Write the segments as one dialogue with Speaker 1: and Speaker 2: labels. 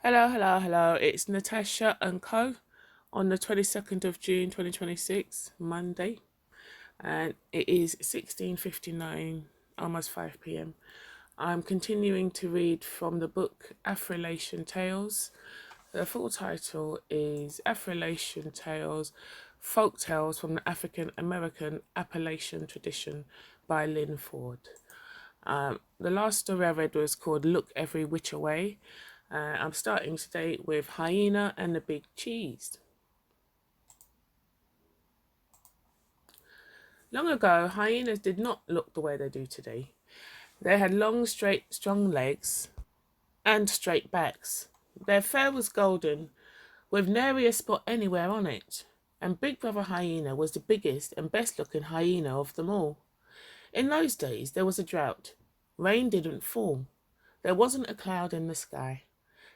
Speaker 1: Hello, hello, hello. It's Natasha N.K.O on the 22nd of June 2026, Monday, and it is 16:59, almost 5 p.m. I'm continuing to read from the book Affrilachian Tales. The full title is Affrilachian Tales, Folk Tales from the African American Appalachian Tradition by Lynn Ford. The last story I read was called Look Every Which Away. I'm starting today with Hyena and the Big Cheese. Long ago, hyenas did not look the way they do today. They had long, straight, strong legs and straight backs. Their fur was golden, with nary a spot anywhere on it. And Big Brother Hyena was the biggest and best looking hyena of them all. In those days, there was a drought. Rain didn't fall. There wasn't a cloud in the sky.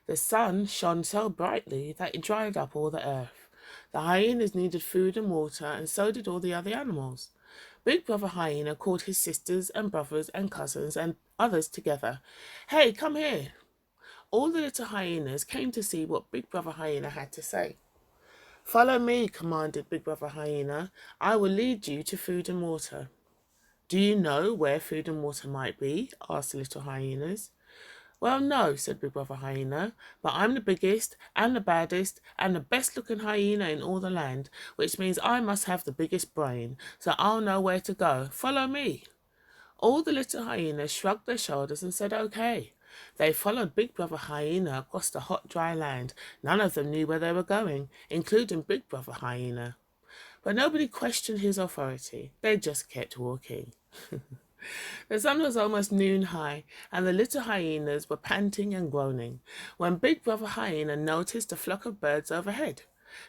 Speaker 1: The sun shone so brightly that it dried up all the earth. The hyenas needed food and water, and so did all the other animals. Big Brother Hyena called his sisters and brothers and cousins and others together. Hey, come here! All the little hyenas came to see what Big Brother Hyena had to say. Follow me, commanded Big Brother Hyena. I will lead you to food and water. Do you know where food and water might be? Asked the little hyenas. Well, no, said Big Brother Hyena, but I'm the biggest and the baddest and the best looking hyena in all the land, which means I must have the biggest brain, so I'll know where to go. Follow me. All the little hyenas shrugged their shoulders and said okay. They followed Big Brother Hyena across the hot, dry land. None of them knew where they were going, including Big Brother Hyena. But nobody questioned his authority. They just kept walking. The sun was almost noon high, and the little hyenas were panting and groaning, when Big Brother Hyena noticed a flock of birds overhead.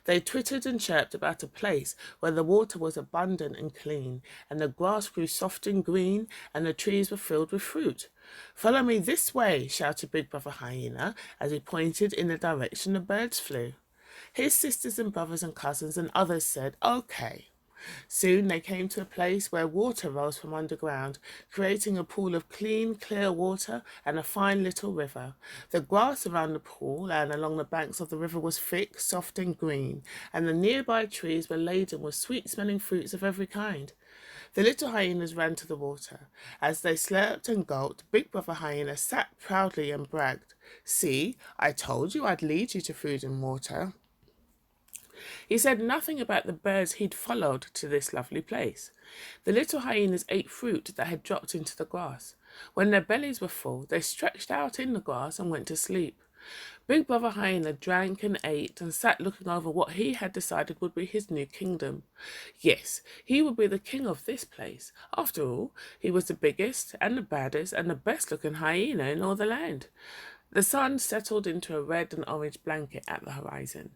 Speaker 1: They twittered and chirped about a place where the water was abundant and clean, and the grass grew soft and green, and the trees were filled with fruit. Follow me this way, shouted Big Brother Hyena, as he pointed in the direction the birds flew. His sisters and brothers and cousins and others said, okay. Soon they came to a place where water rose from underground, creating a pool of clean, clear water and a fine little river. The grass around the pool and along the banks of the river was thick, soft and green, and the nearby trees were laden with sweet-smelling fruits of every kind. The little hyenas ran to the water. As they slurped and gulped, Big Brother Hyena sat proudly and bragged, "See, I told you I'd lead you to food and water." He said nothing about the birds he'd followed to this lovely place. The little hyenas ate fruit that had dropped into the grass. When their bellies were full, they stretched out in the grass and went to sleep. Big Brother Hyena drank and ate and sat looking over what he had decided would be his new kingdom. Yes, he would be the king of this place. After all, he was the biggest and the baddest and the best looking hyena in all the land. The sun settled into a red and orange blanket at the horizon.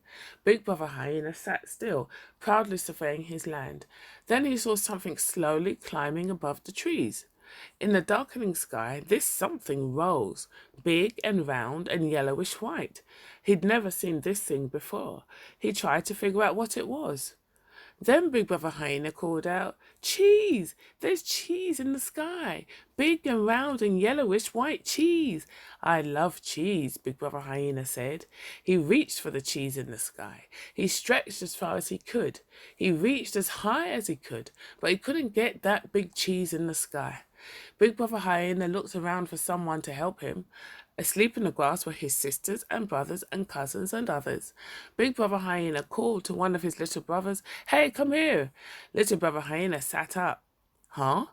Speaker 1: Big Brother Hyena sat still, proudly surveying his land. Then he saw something slowly climbing above the trees. In the darkening sky, this something rose, big and round and yellowish white. He'd never seen this thing before. He tried to figure out what it was. Then Big Brother Hyena called out, "Cheese! There's cheese in the sky! Big and round and yellowish white cheese!" "I love cheese," Big Brother Hyena said. He reached for the cheese in the sky. He stretched as far as he could. He reached as high as he could, but he couldn't get that big cheese in the sky. Big Brother Hyena looked around for someone to help him. Asleep in the grass were his sisters and brothers and cousins and others. Big Brother Hyena called to one of his little brothers, "Hey, come here." Little Brother Hyena sat up. "Huh?"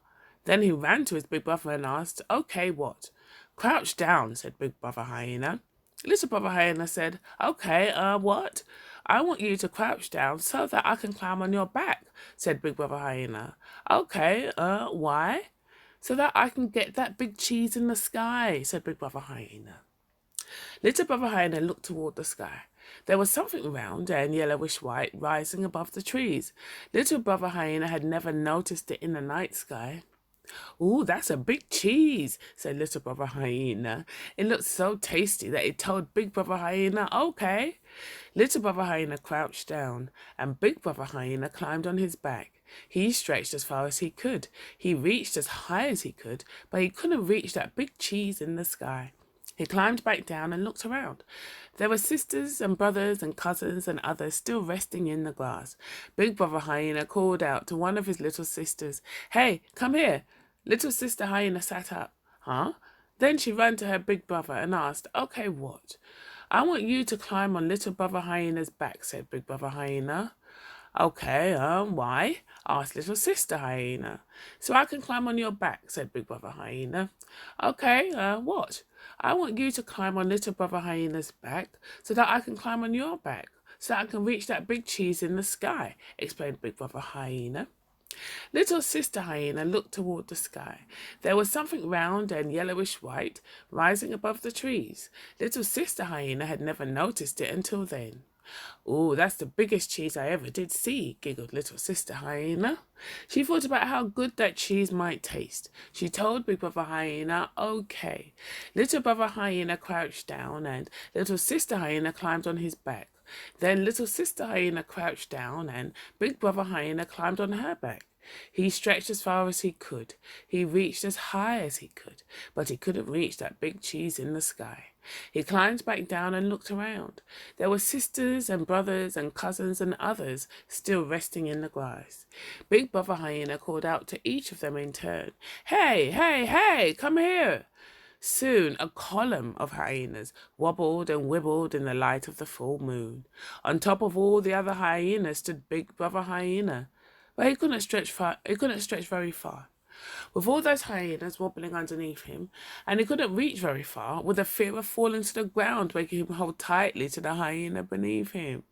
Speaker 1: Then he ran to his big brother and asked, "Okay, what?" "Crouch down," said Big Brother Hyena. Little Brother Hyena said, "Okay, what?" "I want you to crouch down so that I can climb on your back," said Big Brother Hyena. "Okay, why?" "So that I can get that big cheese in the sky," said Big Brother Hyena. Little Brother Hyena looked toward the sky. There was something round and yellowish white rising above the trees. Little Brother Hyena had never noticed it in the night sky. "Ooh, that's a big cheese," said Little Brother Hyena. It looked so tasty that it told Big Brother Hyena, "Okay." Little Brother Hyena crouched down, and Big Brother Hyena climbed on his back. He stretched as far as he could. He reached as high as he could, but he couldn't reach that big cheese in the sky. He climbed back down and looked around. There were sisters and brothers and cousins and others still resting in the grass. Big Brother Hyena called out to one of his little sisters, "Hey, come here." Little Sister Hyena sat up. Huh? Then she ran to her big brother and asked, "Okay, what?" "I want you to climb on Little Brother Hyena's back," said Big Brother Hyena. "Okay, why?" asked Little Sister Hyena. "So I can climb on your back," said Big Brother Hyena. "Okay, what?" "I want you to climb on Little Brother Hyena's back so that I can climb on your back, so that I can reach that big cheese in the sky," explained Big Brother Hyena. Little Sister Hyena looked toward the sky. There was something round and yellowish white rising above the trees. Little Sister Hyena had never noticed it until then. "Oh, that's the biggest cheese I ever did see," giggled Little Sister Hyena. She thought about how good that cheese might taste. She told Big Brother Hyena, "Okay." Little Brother Hyena crouched down and Little Sister Hyena climbed on his back. Then Little Sister Hyena crouched down and Big Brother Hyena climbed on her back. He stretched as far as he could. He reached as high as he could, but he couldn't reach that big cheese in the sky. He climbed back down and looked around. There were sisters and brothers and cousins and others still resting in the grass. Big Brother Hyena called out to each of them in turn, "Hey, hey, hey, come here." Soon a column of hyenas wobbled and wibbled in the light of the full moon. On top of all the other hyenas stood Big Brother Hyena, but he couldn't stretch very far. With all those hyenas wobbling underneath him, and he couldn't reach very far, with the fear of falling to the ground, making him hold tightly to the hyena beneath him.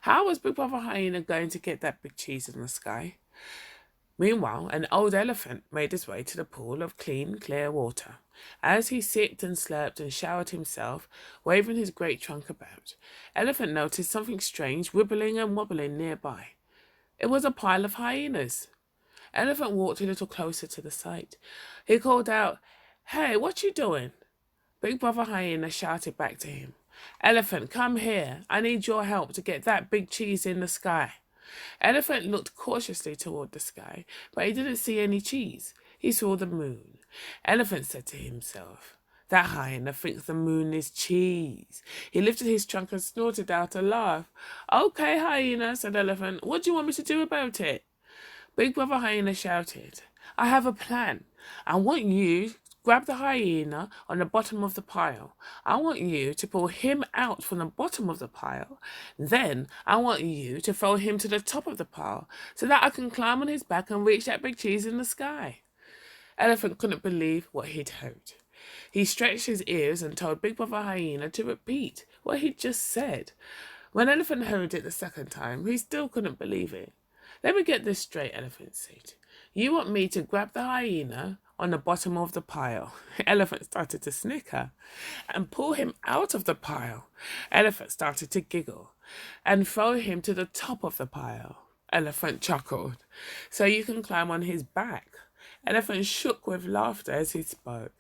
Speaker 1: How was Big Brother Hyena going to get that big cheese in the sky? Meanwhile, an old elephant made his way to the pool of clean, clear water. As he sipped and slurped and showered himself, waving his great trunk about, Elephant noticed something strange wibbling and wobbling nearby. It was a pile of hyenas. Elephant walked a little closer to the sight. He called out, "Hey, what you doing?" Big Brother Hyena shouted back to him, "Elephant, come here. I need your help to get that big cheese in the sky." Elephant looked cautiously toward the sky, but he didn't see any cheese. He saw the moon. Elephant said to himself, "That hyena thinks the moon is cheese." He lifted his trunk and snorted out a laugh. "Okay, hyena," said Elephant. "What do you want me to do about it?" Big Brother Hyena shouted, "I have a plan. I want you to grab the hyena on the bottom of the pile. I want you to pull him out from the bottom of the pile. Then I want you to throw him to the top of the pile so that I can climb on his back and reach that big cheese in the sky." Elephant couldn't believe what he'd heard. He stretched his ears and told Big Brother Hyena to repeat what he'd just said. When Elephant heard it the second time, he still couldn't believe it. "Let me get this straight," Elephant said. "You want me to grab the hyena on the bottom of the pile." Elephant started to snicker. "And pull him out of the pile." Elephant started to giggle. "And throw him to the top of the pile." Elephant chuckled. "So you can climb on his back." Elephant shook with laughter as he spoke.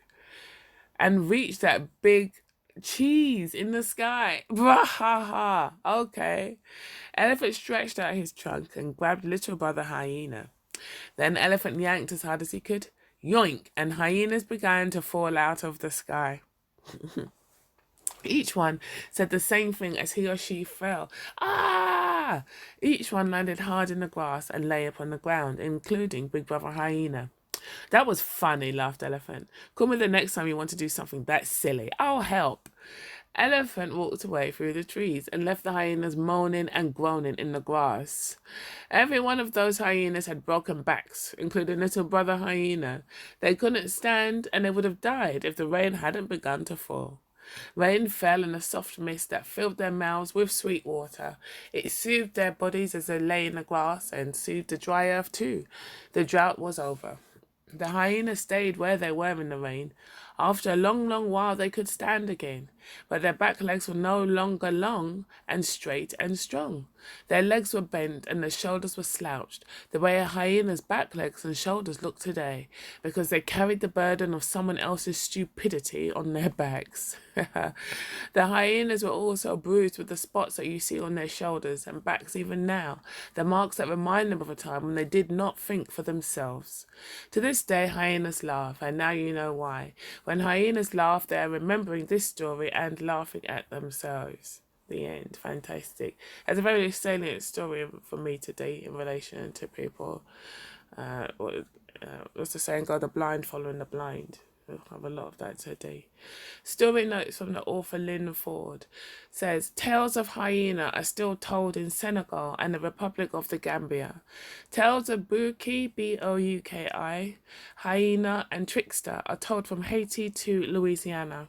Speaker 1: "And reach that big cheese in the sky." Blah ha ha. Okay. Elephant stretched out his trunk and grabbed Little Brother Hyena. Then Elephant yanked as hard as he could. Yoink! And hyenas began to fall out of the sky. Each one said the same thing as he or she fell. "Ah!" Each one landed hard in the grass and lay upon the ground, including Big Brother Hyena. "That was funny," laughed Elephant. "Call me the next time you want to do something that silly. I'll help." Elephant walked away through the trees and left the hyenas moaning and groaning in the grass. Every one of those hyenas had broken backs, including Little Brother Hyena. They couldn't stand, and they would have died if the rain hadn't begun to fall. Rain fell in a soft mist that filled their mouths with sweet water. It soothed their bodies as they lay in the grass and soothed the dry earth too. The drought was over. The hyenas stayed where they were in the rain. After a long, long while they could stand again, but their back legs were no longer long and straight and strong. Their legs were bent and their shoulders were slouched, the way a hyena's back legs and shoulders look today, because they carried the burden of someone else's stupidity on their backs. The hyenas were also bruised with the spots that you see on their shoulders and backs even now, the marks that remind them of a time when they did not think for themselves. To this day, hyenas laugh, and now you know why. When hyenas laugh, they are remembering this story and laughing at themselves. The end. Fantastic. It's a very salient story for me today in relation to people. What's the saying? Go the blind following the blind. We'll have a lot of that today. Story notes from the author Lynn Ford says tales of hyena are still told in Senegal and the Republic of the Gambia. Tales of Bouki, Bouki, hyena and trickster are told from Haiti to Louisiana.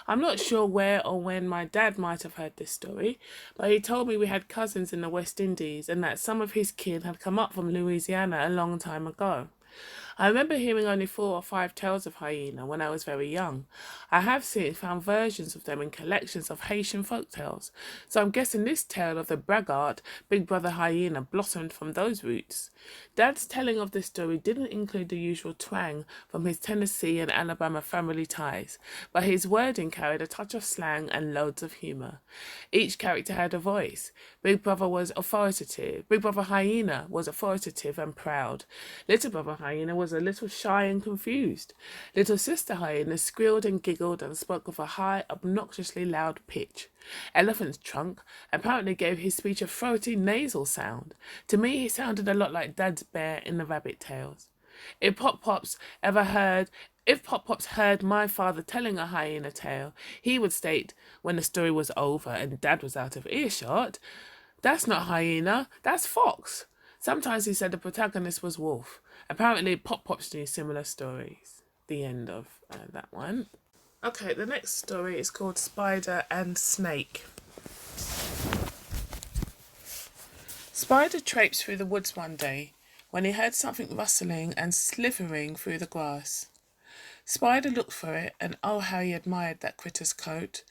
Speaker 1: I'm not sure where or when my dad might have heard this story, but he told me we had cousins in the West Indies and that some of his kin had come up from Louisiana a long time ago. I remember hearing only 4 or 5 tales of hyena when I was very young. I have since found versions of them in collections of Haitian folk tales, so I'm guessing this tale of the braggart, Big Brother Hyena, blossomed from those roots. Dad's telling of this story didn't include the usual twang from his Tennessee and Alabama family ties, but his wording carried a touch of slang and loads of humour. Each character had a voice. Big Brother was authoritative. Big Brother Hyena was authoritative and proud. Little Brother Hyena was a little shy and confused. Little Sister Hyena squealed and giggled and spoke with a high, obnoxiously loud pitch. Elephant's Trunk apparently gave his speech a throaty, nasal sound. To me, he sounded a lot like Dad's bear in the rabbit tales. If Pop Pops heard my father telling a hyena tale, he would state, when the story was over and Dad was out of earshot, "That's not hyena, that's fox." Sometimes he said the protagonist was wolf. Apparently, Pop Pops knew similar stories. The end of that one. Okay, the next story is called Spider and Snake. Spider traipsed through the woods one day when he heard something rustling and slithering through the grass. Spider looked for it, and oh, how he admired that critter's coat.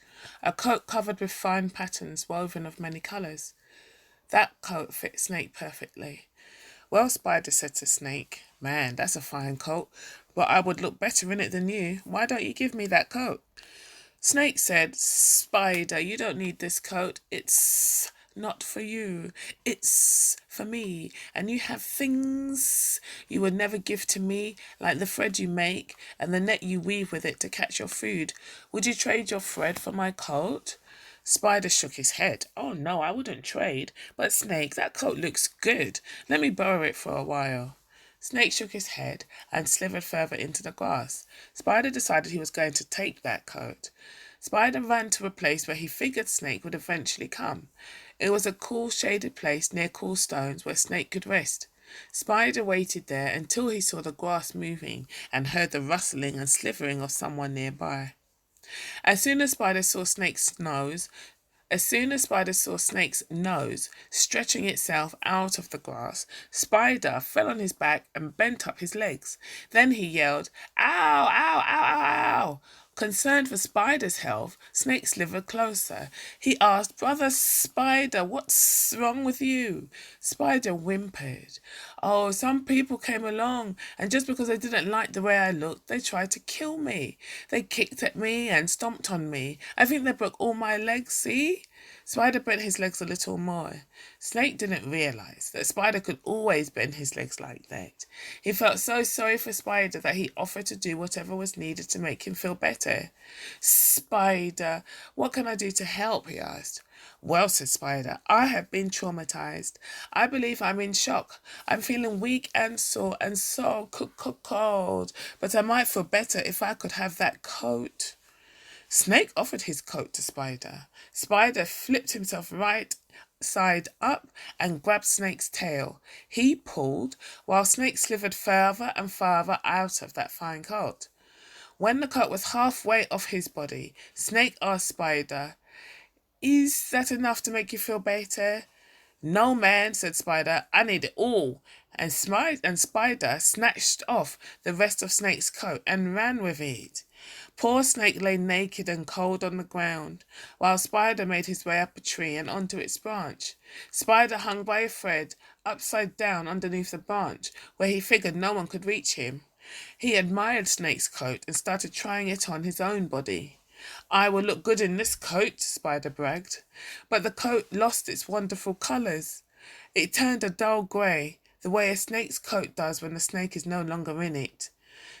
Speaker 1: A coat covered with fine patterns woven of many colours. That coat fit Snake perfectly. "Well," Spider said to Snake, "man, that's a fine coat, but I would look better in it than you. Why don't you give me that coat?" Snake said, "Spider, you don't need this coat. It's not for you. It's for me. And you have things you would never give to me, like the thread you make and the net you weave with it to catch your food. Would you trade your thread for my coat?" Spider shook his head. "Oh no, I wouldn't trade. But Snake, that coat looks good. Let me borrow it for a while." Snake shook his head and slithered further into the grass. Spider decided he was going to take that coat. Spider ran to a place where he figured Snake would eventually come. It was a cool, shaded place near cool stones where Snake could rest. Spider waited there until he saw the grass moving and heard the rustling and slithering of someone nearby. As soon as Spider saw Snake's nose stretching itself out of the grass, Spider fell on his back and bent up his legs. Then he yelled, "Ow, ow, ow, ow, ow." Concerned for Spider's health, Snake slithered closer. He asked, "Brother Spider, what's wrong with you?" Spider whimpered. "Oh, some people came along, and just because they didn't like the way I looked, they tried to kill me. They kicked at me and stomped on me. I think they broke all my legs, see?" Spider bent his legs a little more. Snake didn't realize that Spider could always bend his legs like that. He felt so sorry for Spider that he offered to do whatever was needed to make him feel better. "Spider, what can I do to help?" he asked. "Well," said Spider, "I have been traumatized. I believe I'm in shock. I'm feeling weak and sore and so cold, but I might feel better if I could have that coat." Snake offered his coat to Spider. Spider flipped himself right side up and grabbed Snake's tail. He pulled, while Snake slithered further and farther out of that fine coat. When the coat was halfway off his body, Snake asked Spider, "Is that enough to make you feel better?" "No, man," said Spider. "I need it all." And Spider snatched off the rest of Snake's coat and ran with it. Poor Snake lay naked and cold on the ground, while Spider made his way up a tree and onto its branch. Spider hung by a thread, upside down underneath the branch, where he figured no one could reach him. He admired Snake's coat and started trying it on his own body. "I will look good in this coat," Spider bragged. But the coat lost its wonderful colours. It turned a dull grey, the way a snake's coat does when the snake is no longer in it.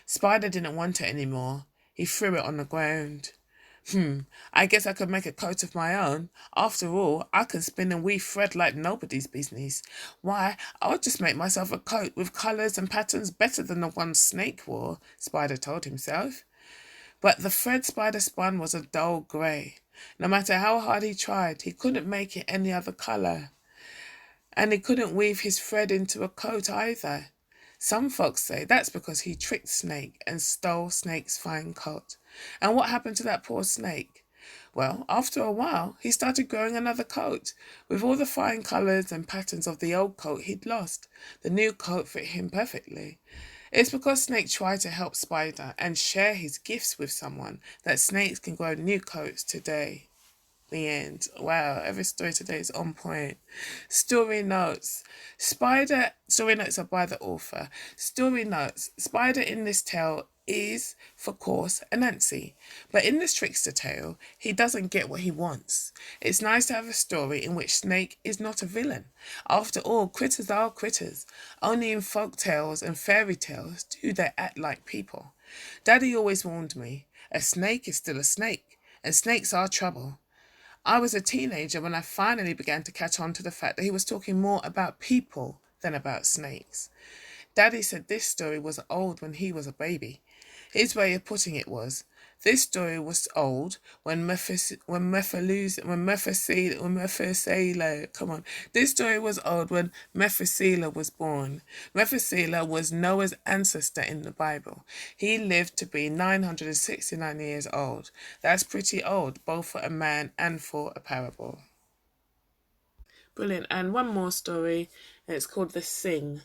Speaker 1: Spider didn't want it anymore. He threw it on the ground. I guess I could make a coat of my own. After all, I can spin and weave thread like nobody's business. Why, I'll just make myself a coat with colours and patterns better than the one Snake wore, Spider told himself. But the thread Spider spun was a dull grey. No matter how hard he tried, he couldn't make it any other colour. And he couldn't weave his thread into a coat either. Some folks say that's because he tricked Snake and stole Snake's fine coat. And what happened to that poor Snake? Well, after a while, he started growing another coat. With all the fine colours and patterns of the old coat he'd lost, the new coat fit him perfectly. It's because Snake tried to help Spider and share his gifts with someone that snakes can grow new coats today. The end. Wow, every story today is on point. Story notes. Story notes are by the author. Story notes. Spider in this tale is, for course, Anansi. But in this trickster tale, he doesn't get what he wants. It's nice to have a story in which Snake is not a villain. After all, critters are critters. Only in folk tales and fairy tales do they act like people. Daddy always warned me, a snake is still a snake, and snakes are trouble. I was a teenager when I finally began to catch on to the fact that he was talking more about people than about snakes. Daddy said this story was old when he was a baby. His way of putting it was, this story was old when Methuselah, This story was old when Methuselah was born. Methuselah was Noah's ancestor in the Bible. He lived to be 969 years old. That's pretty old, both for a man and for a parable. Brilliant. And one more story. It's called The Sing.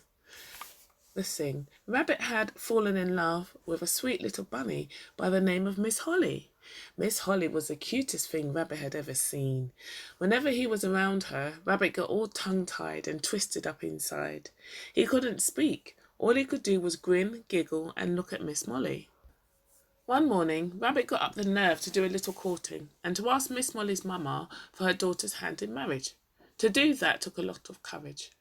Speaker 1: Rabbit had fallen in love with a sweet little bunny by the name of Miss Holly. Miss Holly was the cutest thing Rabbit had ever seen. Whenever he was around her, Rabbit got all tongue-tied and twisted up inside. He couldn't speak. All he could do was grin, giggle, and look at Miss Molly. One morning, Rabbit got up the nerve to do a little courting and to ask Miss Molly's mamma for her daughter's hand in marriage. To do that took a lot of courage.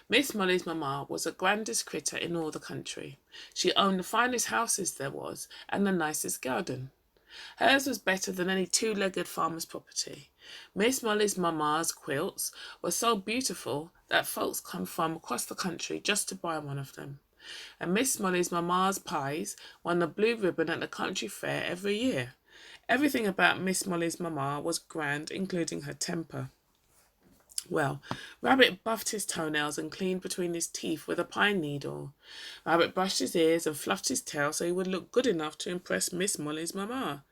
Speaker 1: Miss Molly's mamma was the grandest critter in all the country. She owned the finest houses there was and the nicest garden. Hers was better than any two-legged farmer's property. Miss Molly's mamma's quilts were so beautiful that folks come from across the country just to buy one of them. And Miss Molly's mamma's pies won the blue ribbon at the country fair every year. Everything about Miss Molly's mamma was grand, including her temper. Well, Rabbit buffed his toenails and cleaned between his teeth with a pine needle. Rabbit brushed his ears and fluffed his tail so he would look good enough to impress Miss Molly's mamma.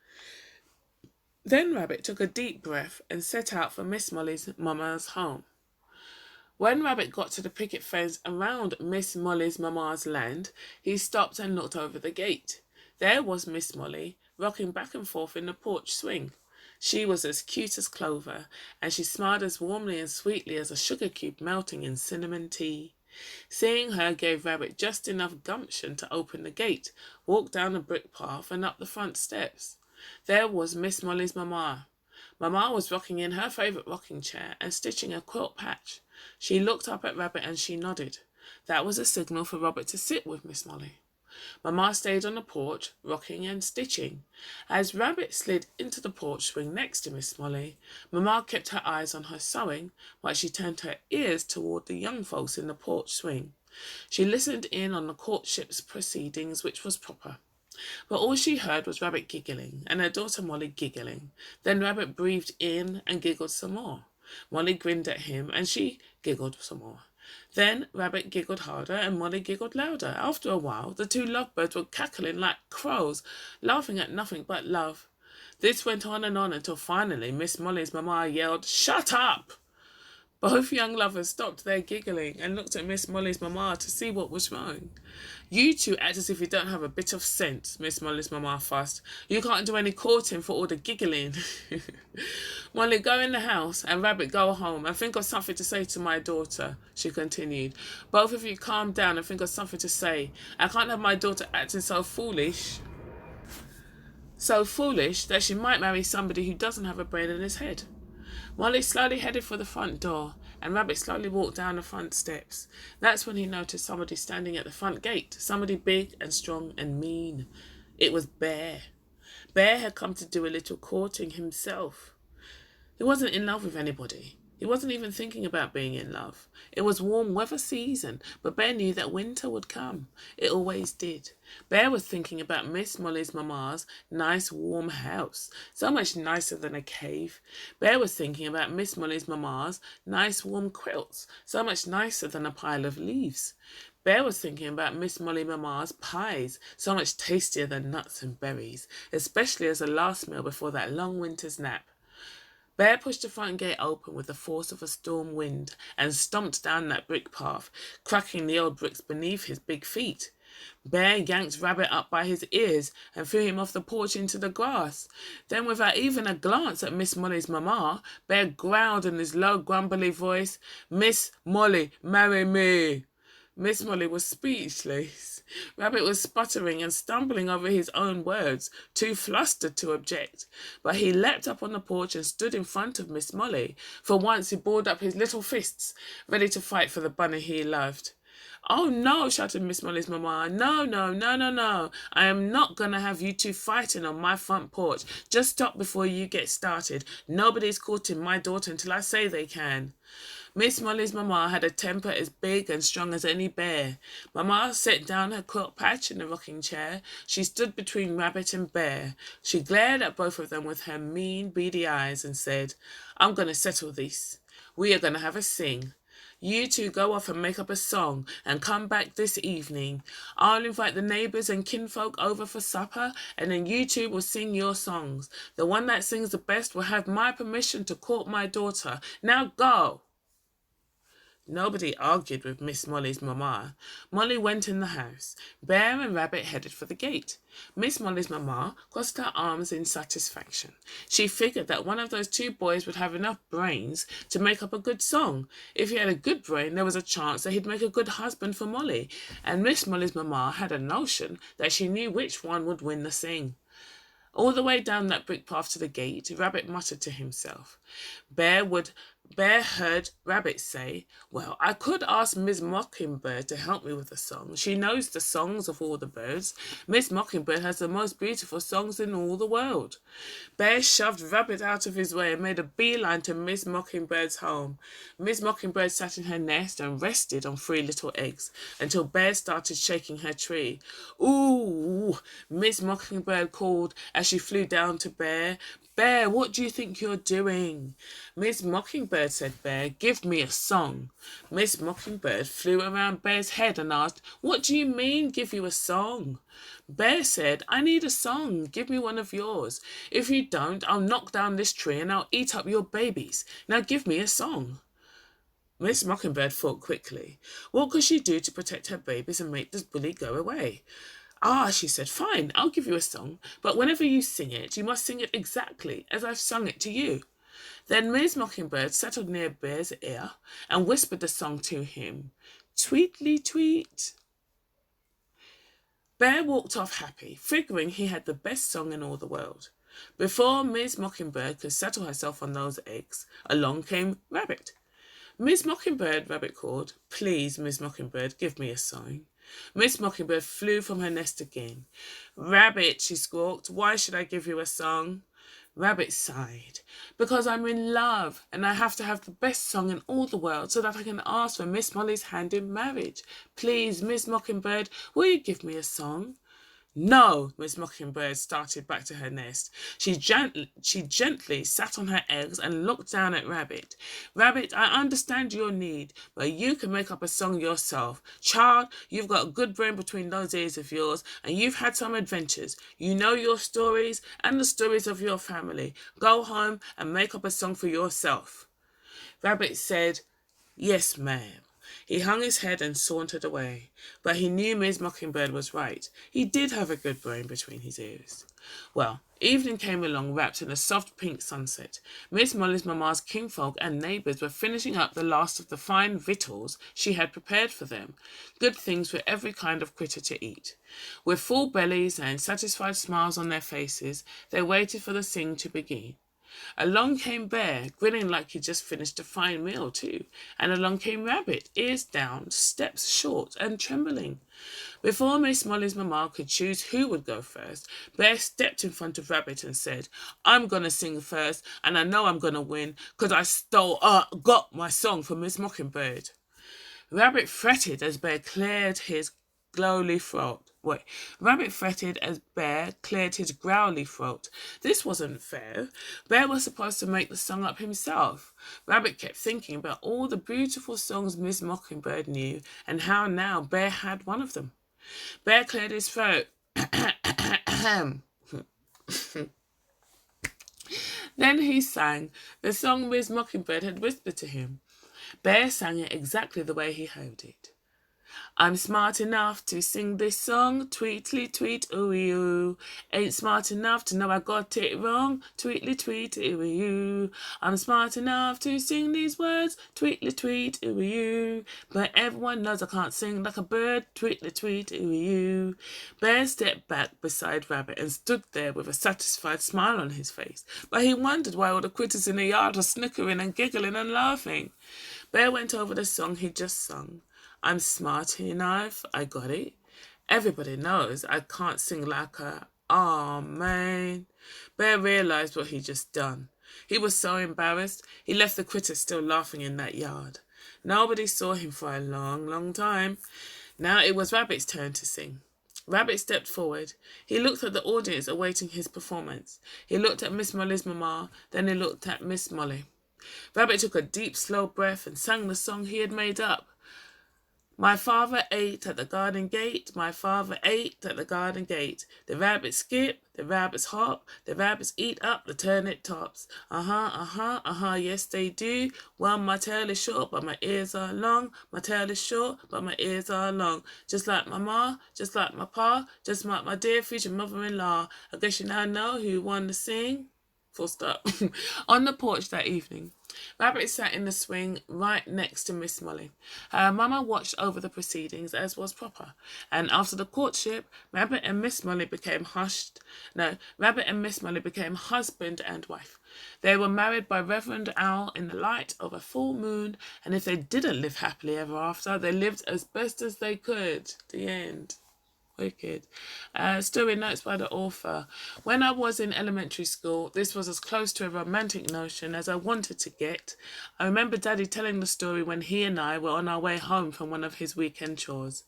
Speaker 1: Then Rabbit took a deep breath and set out for Miss Molly's mamma's home. When Rabbit got to the picket fence around Miss Molly's mamma's land, he stopped and looked over the gate. There was Miss Molly, rocking back and forth in the porch swing. She was as cute as Clover, and she smiled as warmly and sweetly as a sugar cube melting in cinnamon tea. Seeing her gave Rabbit just enough gumption to open the gate, walk down the brick path and up the front steps. There was Miss Molly's mamma. Mamma was rocking in her favourite rocking chair and stitching a quilt patch. She looked up at Rabbit and she nodded. That was a signal for Rabbit to sit with Miss Molly. Mamma stayed on the porch, rocking and stitching. As Rabbit slid into the porch swing next to Miss Molly, Mamma kept her eyes on her sewing while she turned her ears toward the young folks in the porch swing. She listened in on the courtship's proceedings, which was proper. But all she heard was Rabbit giggling and her daughter Molly giggling. Then Rabbit breathed in and giggled some more. Molly grinned at him and she giggled some more. Then Rabbit giggled harder and Molly giggled louder. After a while, the two lovebirds were cackling like crows, laughing at nothing but love. This went on until finally Miss Molly's mamma yelled, "Shut up!" Both young lovers stopped their giggling and looked at Miss Molly's mamma to see what was wrong. "You two act as if you don't have a bit of sense," Miss Molly's mamma fussed. "You can't do any courting for all the giggling." "Molly, go in the house, and Rabbit, go home, and think of something to say to my daughter," she continued. "Both of you calm down and think of something to say. I can't have my daughter acting so foolish that she might marry somebody who doesn't have a brain in his head." Molly slowly headed for the front door, and Rabbit slowly walked down the front steps. That's when he noticed somebody standing at the front gate, somebody big and strong and mean. It was Bear. Bear had come to do a little courting himself. He wasn't in love with anybody. He wasn't even thinking about being in love. It was warm weather season, but Bear knew that winter would come. It always did. Bear was thinking about Miss Molly's mamma's nice warm house, so much nicer than a cave. Bear was thinking about Miss Molly's mamma's nice warm quilts, so much nicer than a pile of leaves. Bear was thinking about Miss Molly mamma's pies, so much tastier than nuts and berries, especially as a last meal before that long winter's nap. Bear pushed the front gate open with the force of a storm wind and stomped down that brick path, cracking the old bricks beneath his big feet. Bear yanked Rabbit up by his ears and threw him off the porch into the grass. Then, without even a glance at Miss Molly's mamma, Bear growled in his low, grumbly voice, "Miss Molly, marry me." Miss Molly was speechless. Rabbit was sputtering and stumbling over his own words, too flustered to object. But he leapt up on the porch and stood in front of Miss Molly. For once he balled up his little fists, ready to fight for the bunny he loved. "Oh, no," shouted Miss Molly's mamma. "No, no, no, no, no. I am not going to have you two fighting on my front porch. Just stop before you get started. Nobody's courting my daughter until I say they can." Miss Molly's mamma had a temper as big and strong as any bear. Mamma set down her quilt patch in the rocking chair. She stood between Rabbit and Bear. She glared at both of them with her mean, beady eyes and said, "I'm going to settle this. We are going to have a sing. You two go off and make up a song and come back this evening. I'll invite the neighbours and kinfolk over for supper, and then you two will sing your songs. The one that sings the best will have my permission to court my daughter. Now go." Nobody argued with Miss Molly's mamma. Molly went in the house. Bear and Rabbit headed for the gate. Miss Molly's mamma crossed her arms in satisfaction. She figured that one of those two boys would have enough brains to make up a good song. If he had a good brain, there was a chance that he'd make a good husband for Molly. And Miss Molly's mamma had a notion that she knew which one would win the sing. All the way down that brick path to the gate, Rabbit muttered to himself. Bear heard Rabbit say, "Well, I could ask Miss Mockingbird to help me with the song. She knows the songs of all the birds. Miss Mockingbird has the most beautiful songs in all the world." Bear shoved Rabbit out of his way and made a beeline to Miss Mockingbird's home. Miss Mockingbird sat in her nest and rested on 3 little eggs until Bear started shaking her tree. "Ooh!" Miss Mockingbird called as she flew down to Bear. "Bear, what do you think you're doing?" "Miss Mockingbird," said Bear, "give me a song." Miss Mockingbird flew around Bear's head and asked, "What do you mean, give you a song?" Bear said, "I need a song. Give me one of yours. If you don't, I'll knock down this tree and I'll eat up your babies. Now give me a song." Miss Mockingbird thought quickly. What could she do to protect her babies and make this bully go away? "Ah," she said, "fine, I'll give you a song, but whenever you sing it, you must sing it exactly as I've sung it to you." Then Miss Mockingbird settled near Bear's ear and whispered the song to him. Tweetly tweet. Bear walked off happy, figuring he had the best song in all the world. Before Miss Mockingbird could settle herself on those eggs, along came Rabbit. "Miss Mockingbird," Rabbit called. "Please, Miss Mockingbird, give me a song." Miss Mockingbird flew from her nest again. "Rabbit," she squawked, "why should I give you a song?" Rabbit sighed. "Because I'm in love, and I have to have the best song in all the world so that I can ask for Miss Molly's hand in marriage. Please, Miss Mockingbird, will you give me a song?" "No!" Miss Mockingbird started back to her nest. She gently sat on her eggs and looked down at Rabbit. "Rabbit, I understand your need, but you can make up a song yourself. Child, you've got a good brain between those ears of yours, and you've had some adventures. You know your stories and the stories of your family. Go home and make up a song for yourself." Rabbit said, "Yes, ma'am." He hung his head and sauntered away. But he knew Miss Mockingbird was right. He did have a good brain between his ears. Well, evening came along wrapped in a soft pink sunset. Miss Molly's mamma's kinfolk and neighbours were finishing up the last of the fine victuals she had prepared for them, good things for every kind of critter to eat. With full bellies and satisfied smiles on their faces, they waited for the sing to begin. Along came Bear, grinning like he'd just finished a fine meal too, and along came Rabbit, ears down, steps short and trembling. Before Miss Molly's mama could choose who would go first, Bear stepped in front of Rabbit and said, "I'm going to sing first, and I know I'm going to win, because got my song from Miss Mockingbird." Rabbit fretted as Bear cleared his growly throat. Rabbit fretted as Bear cleared his growly throat. This wasn't fair. Bear was supposed to make the song up himself. Rabbit kept thinking about all the beautiful songs Miss Mockingbird knew, and how now Bear had one of them. Bear cleared his throat. Then he sang the song Miss Mockingbird had whispered to him. Bear sang it exactly the way he heard it. "I'm smart enough to sing this song, tweetly tweet ooey oo. Ain't smart enough to know I got it wrong, tweetly tweet ooey oo. I'm smart enough to sing these words, tweetly tweet ooey oo. But everyone knows I can't sing like a bird, tweetly tweet ooey oo." Bear stepped back beside Rabbit and stood there with a satisfied smile on his face, but he wondered why all the critters in the yard were snickering and giggling and laughing. Bear went over the song he'd just sung. "I'm smart enough, I got it. Everybody knows I can't sing like a... Aw, man." Bear realised what he'd just done. He was so embarrassed, he left the critters still laughing in that yard. Nobody saw him for a long, long time. Now it was Rabbit's turn to sing. Rabbit stepped forward. He looked at the audience awaiting his performance. He looked at Miss Molly's mama, then he looked at Miss Molly. Rabbit took a deep, slow breath and sang the song he had made up. "My father ate at the garden gate, my father ate at the garden gate. The rabbits skip, the rabbits hop, the rabbits eat up the turnip tops. Yes they do. Well, my tail is short, but my ears are long. My tail is short, but my ears are long. Just like my ma, just like my pa, just like my dear future mother-in-law. I guess you now know who won the sing." Full stop. On the porch that evening, Rabbit sat in the swing right next to Miss Molly. Her mamma watched over the proceedings as was proper, and after the courtship, Rabbit and Miss Molly became husband and wife. They were married by Reverend Owl in the light of a full moon, and if they didn't live happily ever after, they lived as best as they could. The end. Wicked. Story notes by the author. When I was in elementary school, this was as close to a romantic notion as I wanted to get. I remember Daddy telling the story when he and I were on our way home from one of his weekend chores.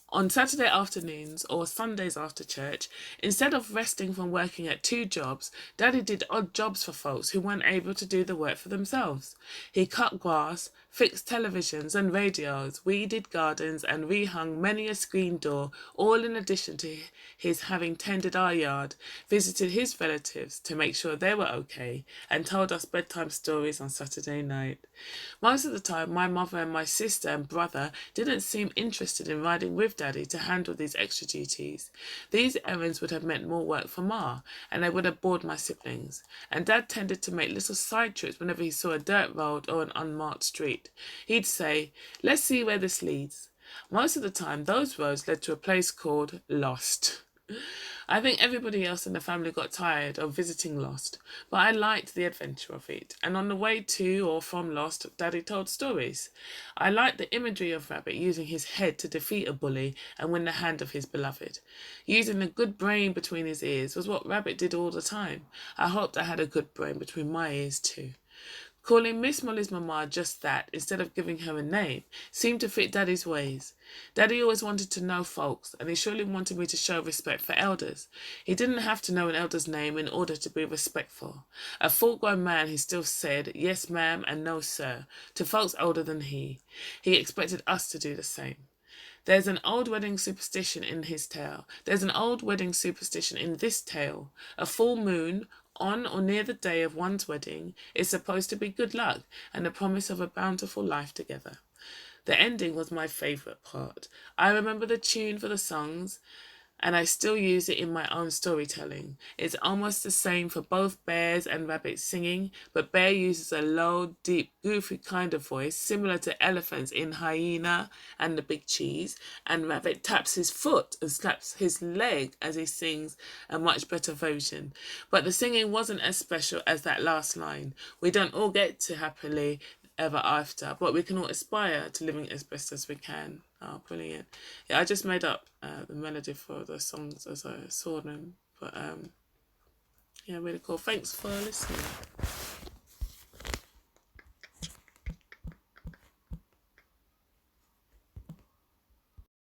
Speaker 1: On Saturday afternoons or Sundays after church, instead of resting from working at 2 jobs, Daddy did odd jobs for folks who weren't able to do the work for themselves. He cut grass, fixed televisions and radios, weeded gardens and rehung many a screen door, all in addition to his having tended our yard, visited his relatives to make sure they were okay, and told us bedtime stories on Saturday night. Most of the time, my mother and my sister and brother didn't seem interested in riding with Daddy to handle these extra duties. These errands would have meant more work for Ma, and they would have bored my siblings. And Dad tended to make little side trips whenever he saw a dirt road or an unmarked street. He'd say, "Let's see where this leads." Most of the time, those roads led to a place called Lost. I think everybody else in the family got tired of visiting Lost, but I liked the adventure of it, and on the way to or from Lost, Daddy told stories. I liked the imagery of Rabbit using his head to defeat a bully and win the hand of his beloved. Using a good brain between his ears was what Rabbit did all the time. I hoped I had a good brain between my ears too. Calling Miss Molly's mama just that, instead of giving her a name, seemed to fit Daddy's ways. Daddy always wanted to know folks, and he surely wanted me to show respect for elders. He didn't have to know an elder's name in order to be respectful. A full-grown man, he still said, "Yes, ma'am," and "No, sir," to folks older than he. He expected us to do the same. There's an old wedding superstition in his tale. There's an old wedding superstition in this tale. A full moon, on or near the day of one's wedding, is supposed to be good luck and the promise of a bountiful life together. The ending was my favourite part. I remember the tune for the songs, and I still use it in my own storytelling. It's almost the same for both Bears and Rabbits singing, but Bear uses a low, deep, goofy kind of voice, similar to elephants in Hyena and the Big Cheese, and Rabbit taps his foot and slaps his leg as he sings a much better version. But the singing wasn't as special as that last line. We don't all get to happily ever after, but we can all aspire to living as best as we can. Oh, brilliant. Yeah, I just made up the melody for the songs as I saw them. But yeah, really cool. Thanks for listening.